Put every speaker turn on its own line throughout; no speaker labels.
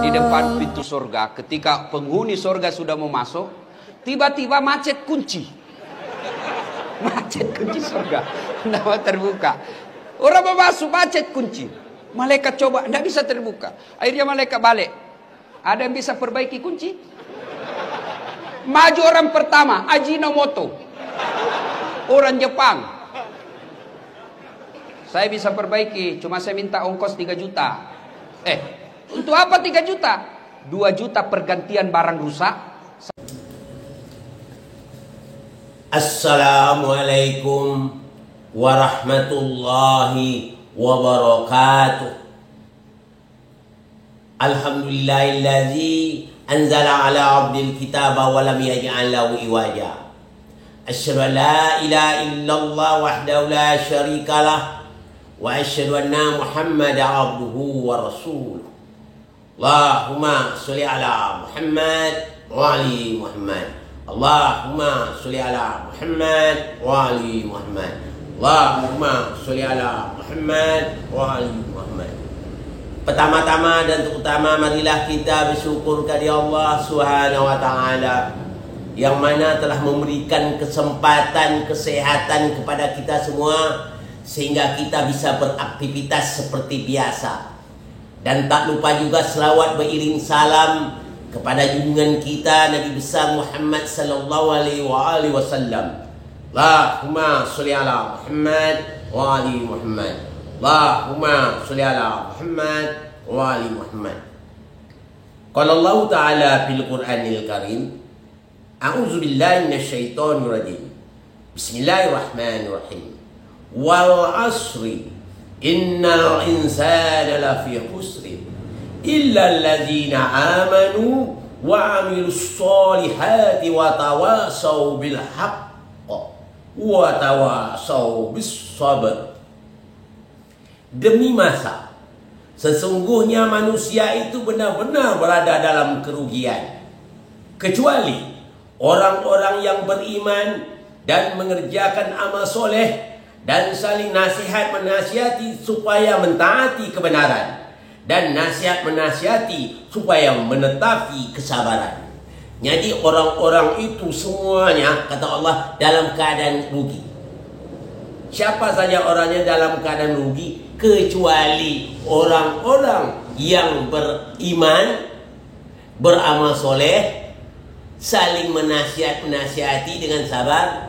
di depan pintu surga. Ketika penghuni surga sudah mau masuk, tiba-tiba macet kunci. Macet kunci surga. Tidak mau terbuka. Orang mau masuk macet kunci. Malaikat coba, tidak bisa terbuka. Akhirnya malaikat balik. Ada yang bisa perbaiki kunci? Maju orang pertama, Ajinomoto. Orang Jepang. Saya bisa perbaiki, cuma saya minta ongkos 3 juta. Untuk apa 3 juta? 2 juta pergantian barang rusak.
Assalamualaikum warahmatullahi wabarakatuh. Alhamdulillahilladzi anzala ala abdil kitaba wa lam yaj'al lahu iwaja. Asyhadu an la ilaha illallah wahdahu la syarikalah wa asyhadu anna Muhammadan abduhu wa rasuluh. Allahumma sholli ala Muhammad wa ali Muhammad. Allahumma sholli ala Muhammad wa ali Muhammad. Allahumma sholli ala Muhammad wa ali Muhammad. Pertama-tama dan terutama marilah kita bersyukur kepada Allah Subhanahu wa taala yang mana telah memberikan kesempatan kesehatan kepada kita semua sehingga kita bisa beraktivitas seperti biasa. Dan tak lupa juga selawat beriring salam kepada junjungan kita Nabi besar Muhammad sallallahu alaihi wasallam. Allahumma sholli ala Muhammad wa ali Muhammad. Allahumma sholli ala Muhammad wa ali Muhammad. Qala Allah Ta'ala fil Qur'anil Karim, a'udzu billahi minasyaitonir rajim. Bismillahirrahmanirrahim. Wal 'ashri innal insana lafi khusrin illa alladzina amanu wa 'amilus solihati wa tawasaw bil haqq wa tawasaw bis sabr. Demi masa, sesungguhnya manusia itu benar-benar berada dalam kerugian, kecuali orang-orang yang beriman dan mengerjakan amal soleh dan saling nasihat menasihati supaya mentaati kebenaran, dan nasihat menasihati supaya menetapi kesabaran. Jadi orang-orang itu semuanya, kata Allah, dalam keadaan rugi. Siapa saja orangnya dalam keadaan rugi? Kecuali orang-orang yang beriman, beramal soleh, saling menasihati dengan sabar.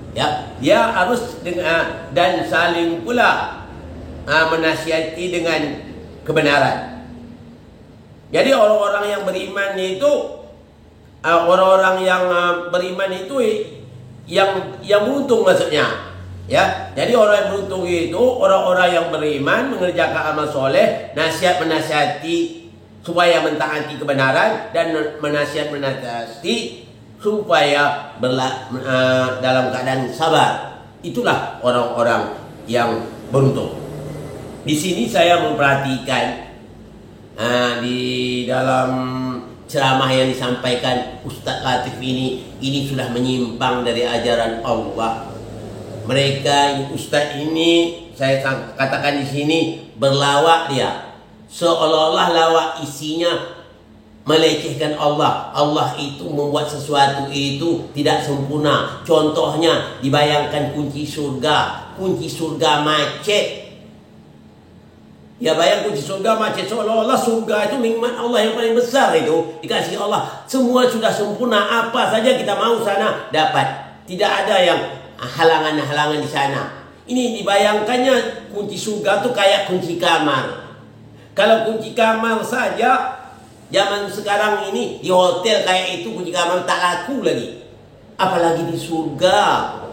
Ya, dia harus dengan, dan saling pula menasihati dengan kebenaran. Jadi orang-orang yang beriman itu, orang-orang yang beriman itu yang beruntung maksudnya. Ya, jadi orang yang beruntung itu orang-orang yang beriman, mengerjakan amal soleh, nasihat menasihati supaya mentaati kebenaran, dan menasihati supaya dalam keadaan sabar. Itulah orang-orang yang beruntung. Di sini saya memperhatikan di dalam ceramah yang disampaikan Ustaz Latif ini sudah menyimpang dari ajaran Allah. Mereka Ustaz ini, saya katakan di sini, berlawak dia, seolah-olah lawak isinya melecehkan Allah. Allah itu membuat sesuatu itu tidak sempurna. Contohnya, dibayangkan kunci surga macet. Ya, bayang kunci surga macet, seolah-olah surga itu nikmat Allah yang paling besar itu dikasih Allah. Semua sudah sempurna, apa saja kita mau sana dapat. Tidak ada yang halangan-halangan di sana. Ini dibayangkannya kunci surga itu kayak kunci kamar. Kalau kunci kamar saja zaman sekarang ini di hotel kayak itu kunci kamar tak laku lagi. Apalagi di surga,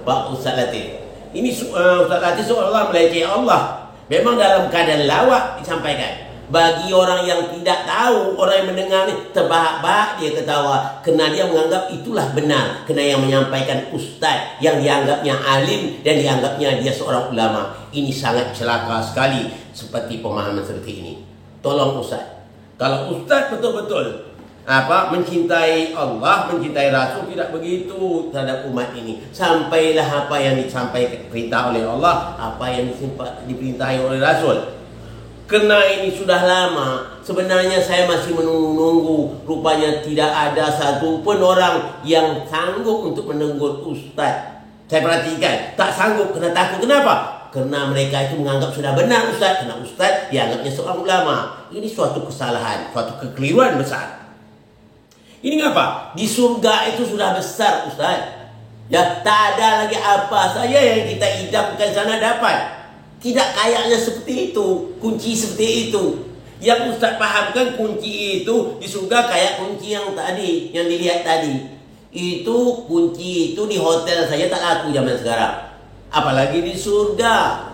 Pak Ustaz Latif. Ini Ustaz Latif seolah meleceh Allah. Memang dalam keadaan lawak disampaikan. Bagi orang yang tidak tahu, orang yang mendengar ini terbahak-bahak dia ketawa, karena dia menganggap itulah benar, karena yang menyampaikan ustaz yang dianggapnya alim dan dianggapnya dia seorang ulama. Ini sangat celaka sekali seperti pemahaman seperti ini. Tolong ustaz, kalau ustaz betul-betul mencintai Allah, mencintai Rasul, tidak begitu terhadap umat ini. Sampailah apa yang disampaikan perintah oleh Allah, apa yang diperintahi oleh Rasul. Karena ini sudah lama, sebenarnya saya masih menunggu. Rupanya tidak ada satu pun orang yang sanggup untuk menegur Ustaz. Saya perhatikan, tak sanggup karena takut. Kenapa? Karena mereka itu menganggap sudah benar Ustaz. Karena Ustaz dianggapnya seorang ulama. Ini suatu kesalahan, suatu kekeliruan besar. Ini ngapa? Di surga itu sudah besar Ustaz. Ya, tak ada lagi apa saja yang kita idamkan sana dapat. Tidak kayaknya seperti itu, kunci seperti itu. Yang Ustaz pahamkan kunci itu di surga kayak kunci yang tadi, yang dilihat tadi. Itu kunci itu di hotel saja tak laku zaman sekarang. Apalagi di surga.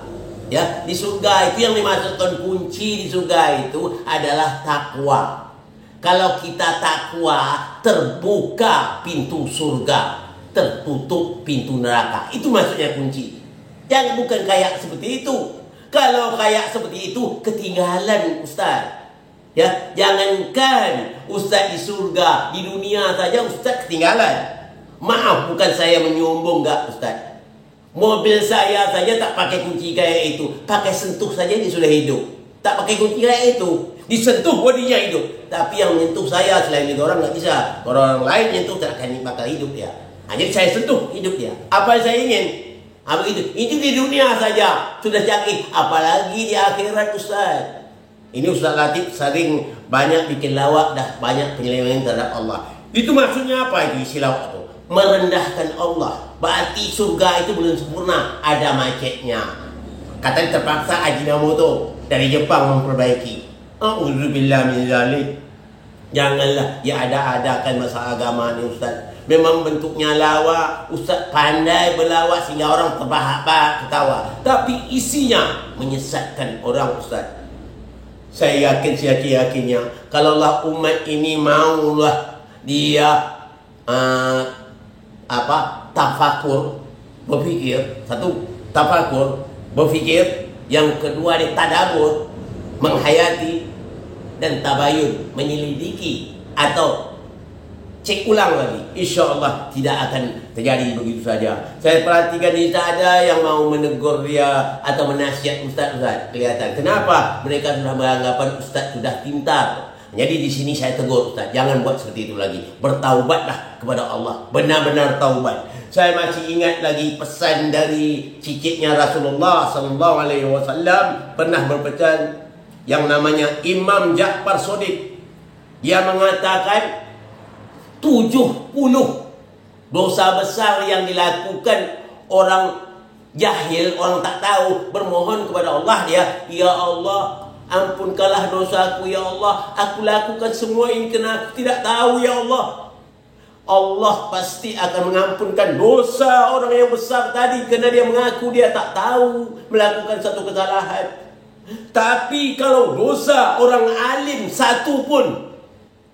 Ya, di surga itu yang dimaksudkan kunci di surga itu adalah takwa. Kalau kita takwa, terbuka pintu surga, tertutup pintu neraka. Itu maksudnya kunci. Yang bukan kayak seperti itu. Kalau kayak seperti itu, ketinggalan Ustaz. Ya, jangankan Ustaz di surga, di dunia saja Ustaz ketinggalan. Maaf, bukan saya menyombong enggak Ustaz. Mobil saya saja tak pakai kunci kayak itu, pakai sentuh saja dia sudah hidup. Tak pakai kunci kayak itu, disentuh bodinya hidup. Tapi yang menyentuh saya selain itu orang nggak bisa. Orang lain menyentuh tak akan bakal hidup dia. Jadi saya sentuh hidup dia. Apa yang saya ingin? Apa itu? Itu di dunia saja sudah canggih, apalagi di akhirat Ustaz. Ini Ustaz Latif sering banyak bikin lawak dah, banyak penyelewengan terhadap Allah. Itu maksudnya apa itu isi lawak itu? Merendahkan Allah. Berarti surga itu belum sempurna, ada macetnya. Katanya terpaksa Ajinomoto dari Jepang memperbaiki. A'udzubillah min zalik. Janganlah ya ada-adakan masalah agama ni Ustaz. Memang bentuknya lawak, Ustaz pandai berlawak sehingga orang terbahak-bahak ketawa. Tapi isinya menyesatkan orang Ustaz. Saya yakin, seyakin-yakinnya, kalaulah umat ini maulah dia tafakur, berfikir. Satu, tafakur, berfikir. Yang kedua, dia tadabbur, menghayati. Dan tabayun, menyelidiki atau cek ulang lagi, insya Allah tidak akan terjadi begitu saja. Saya perhatikan tidak ada yang mau menegur dia atau menasihat Ustaz. Kelihatan. Kenapa? Mereka sudah beranggapan Ustaz sudah pintar. Jadi di sini saya tegur Ustaz, jangan buat seperti itu lagi. Bertaubatlah kepada Allah, benar-benar taubat. Saya masih ingat lagi pesan dari cicitnya Rasulullah SAW pernah berpesan yang namanya Imam Ja'far Shadiq. Dia mengatakan 70 dosa besar yang dilakukan orang jahil, orang tak tahu, bermohon kepada Allah dia, ya Allah, ampunkanlah dosaku ya Allah, aku lakukan semua ini kerana aku tidak tahu ya Allah. Allah pasti akan mengampunkan dosa orang yang besar tadi kerana dia mengaku dia tak tahu melakukan satu kesalahan. Tapi kalau dosa orang alim satu pun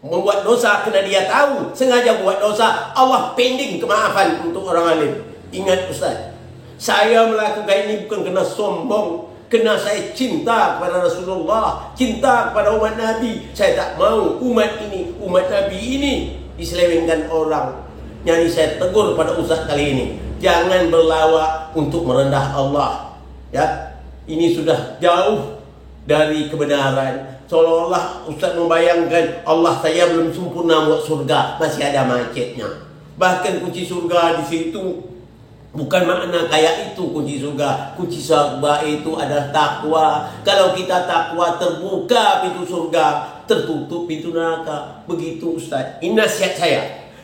membuat dosa kerana dia tahu, sengaja buat dosa, Allah pending kemaafan untuk orang alim. Ingat Ustaz, saya melakukan ini bukan kerana sombong, kerana saya cinta kepada Rasulullah, cinta kepada umat Nabi. Saya tak mau umat ini, umat Nabi ini diselewengkan orang. Jadi saya tegur pada Ustaz kali ini, jangan berlawak untuk merendah Allah. Ya, ini sudah jauh dari kebenaran. Seolah-olah Ustaz membayangkan Allah saya belum sempurna buat surga, masih ada macetnya. Bahkan kunci surga di situ bukan makna kayak itu kunci surga. Kunci surga itu adalah takwa. Kalau kita takwa, terbuka pintu surga, tertutup pintu neraka. Begitu Ustaz. Ini nasihat saya.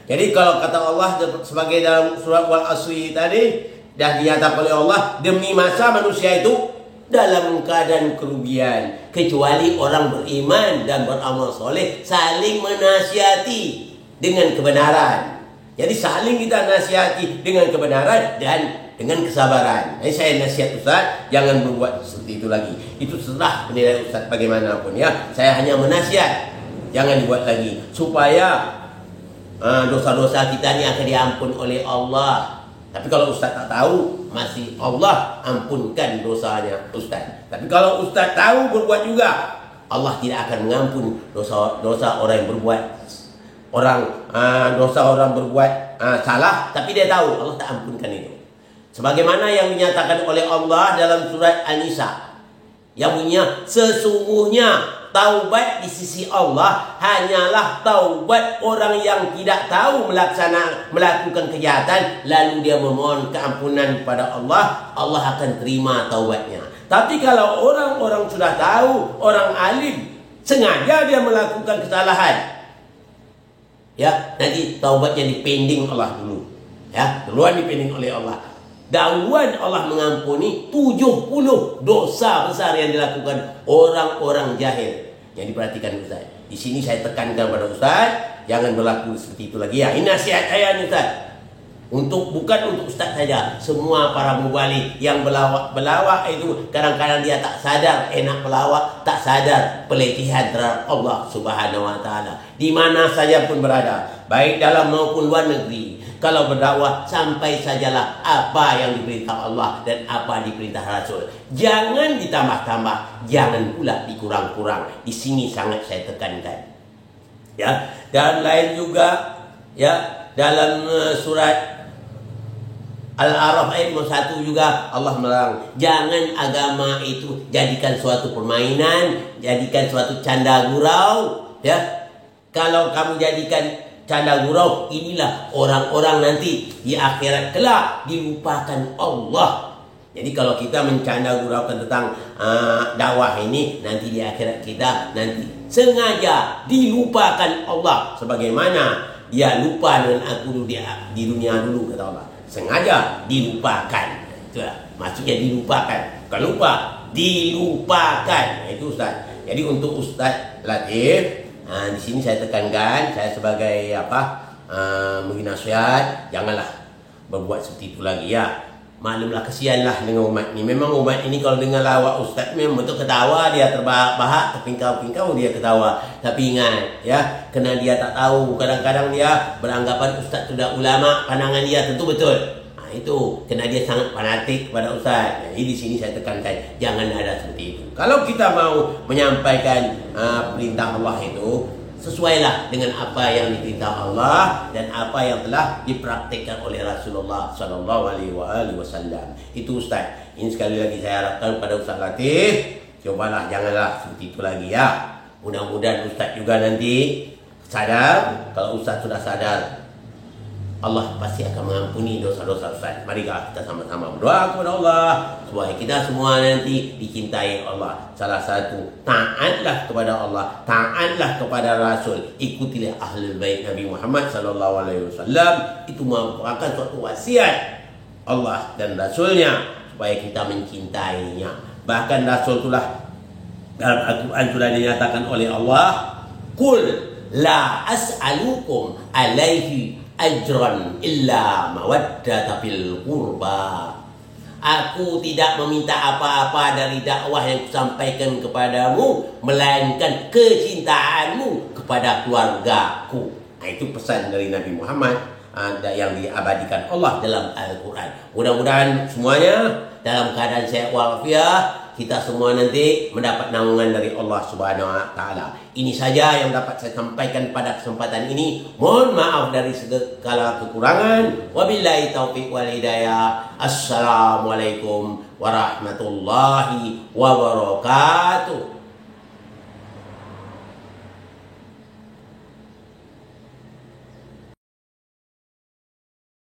Jadi kalau kata Allah sebagai dalam surat Wal Asri tadi, dah dinyatakan oleh Allah, demi masa manusia itu dalam keadaan kerugian, kecuali orang beriman dan beramal soleh saling menasihati dengan kebenaran. Jadi saling kita nasihati dengan kebenaran dan dengan kesabaran. Jadi saya nasihat Ustaz, jangan berbuat seperti itu lagi. Itu setelah penilaian Ustaz bagaimanapun ya. Saya hanya menasihat, jangan dibuat lagi supaya dosa-dosa kita ini akan diampun oleh Allah. Tapi kalau Ustaz tak tahu, masih Allah ampunkan dosanya Ustaz. Tapi kalau Ustaz tahu berbuat juga, Allah tidak akan mengampun dosa orang yang berbuat dosa orang berbuat salah, tapi dia tahu, Allah tak ampunkan itu. Sebagaimana yang dinyatakan oleh Allah dalam surat An-Nisa. Yang bunyinya sesungguhnya taubat di sisi Allah hanyalah taubat orang yang tidak tahu melakukan kejahatan lalu dia memohon keampunan kepada Allah, Allah akan terima taubatnya. Tapi kalau orang-orang sudah tahu, orang alim sengaja dia melakukan kesalahan, ya, nanti taubatnya dipending Allah dulu. Ya, duluan dipending oleh Allah. Dahuluan Allah mengampuni 70 dosa besar yang dilakukan orang-orang jahil. Yang diperhatikan Ustaz. Di sini saya tekankan pada Ustaz, jangan berlaku seperti itu lagi. Ya, ini nasihat saya nih Ustaz. Bukan untuk Ustaz saja, semua para mubalik yang belawak itu kadang-kadang dia tak sadar enak pelawak, tak sadar pelecehan terhadap Allah Subhanahu wa taala. Di mana saja pun berada, baik dalam maupun luar negeri. Kalau berdakwah, sampai sajalah apa yang diperintah Allah dan apa diperintah Rasul. Jangan ditambah-tambah, jangan pula dikurang-kurang. Di sini sangat saya tekankan. Ya, dan lain juga ya dalam surat Al-A'raf ayat 1 juga Allah melarang. Jangan agama itu jadikan suatu permainan, jadikan suatu canda gurau. Ya, kalau kamu jadikan canda gurau, inilah orang-orang nanti di akhirat kelak dilupakan Allah. Jadi kalau kita mencanda guraukan tentang dakwah ini, nanti di akhirat kita nanti sengaja dilupakan Allah. Sebagaimana dia lupa dengan aku di dunia dulu, kata Allah. Sengaja dilupakan. Itu maksudnya dilupakan. Bukan lupa, dilupakan. Itu Ustaz. Jadi untuk Ustaz Latif, di sini saya tekankan, saya sebagai memberi nasihat, janganlah berbuat seperti itu lagi ya. Maklumlah, kesianlah dengan umat ini. Memang umat ini kalau dengar lawak Ustaz memang betul ketawa, dia terbahak-bahak, terpingkau-pingkau dia ketawa. Tapi ingat ya, kerana dia tak tahu, kadang-kadang dia beranggapan Ustaz itu dah ulama, pandangan dia tentu betul. Itu kerana dia sangat fanatik kepada Ustaz. Jadi di sini saya tekankan, jangan ada seperti itu. Kalau kita mau menyampaikan perintah Allah itu, sesuailah dengan apa yang diperintah Allah dan apa yang telah dipraktikkan oleh Rasulullah sallallahu alaihi wasallam. Itu Ustaz. Ini sekali lagi saya harapkan pada Ustaz Latif, cobalah janganlah seperti itu lagi ya. Mudah-mudahan Ustaz juga nanti sadar. Kalau Ustaz sudah sadar, Allah pasti akan mengampuni dosa-dosa Ustaz. Mari kita sama-sama berdoa kepada Allah supaya kita semua nanti dicintai Allah. Salah satu, taatlah kepada Allah, taatlah kepada Rasul, ikutilah ahlul bait Nabi Muhammad sallallahu alaihi wasallam. Itu merupakan suatu wasiat Allah dan Rasulnya supaya kita mencintainya. Bahkan Rasul itulah dalam Al-Quran sudah dinyatakan oleh Allah, "Qul la as'alukum alaihi ajran illa mawaddata fil qurba." Aku tidak meminta apa-apa dari dakwah yang kusampaikan kepadamu, melainkan kecintaanmu kepada keluargaku. Itu pesan dari Nabi Muhammad yang diabadikan Allah dalam Al-Quran. Mudah-mudahan semuanya dalam keadaan sehat walafiat, kita semua nanti mendapat naungan dari Allah Subhanahu wa taala. Ini saja yang dapat saya sampaikan pada kesempatan ini. Mohon maaf dari segala kekurangan. Wabillahi taufiq wal hidayah. Assalamualaikum warahmatullahi wabarakatuh.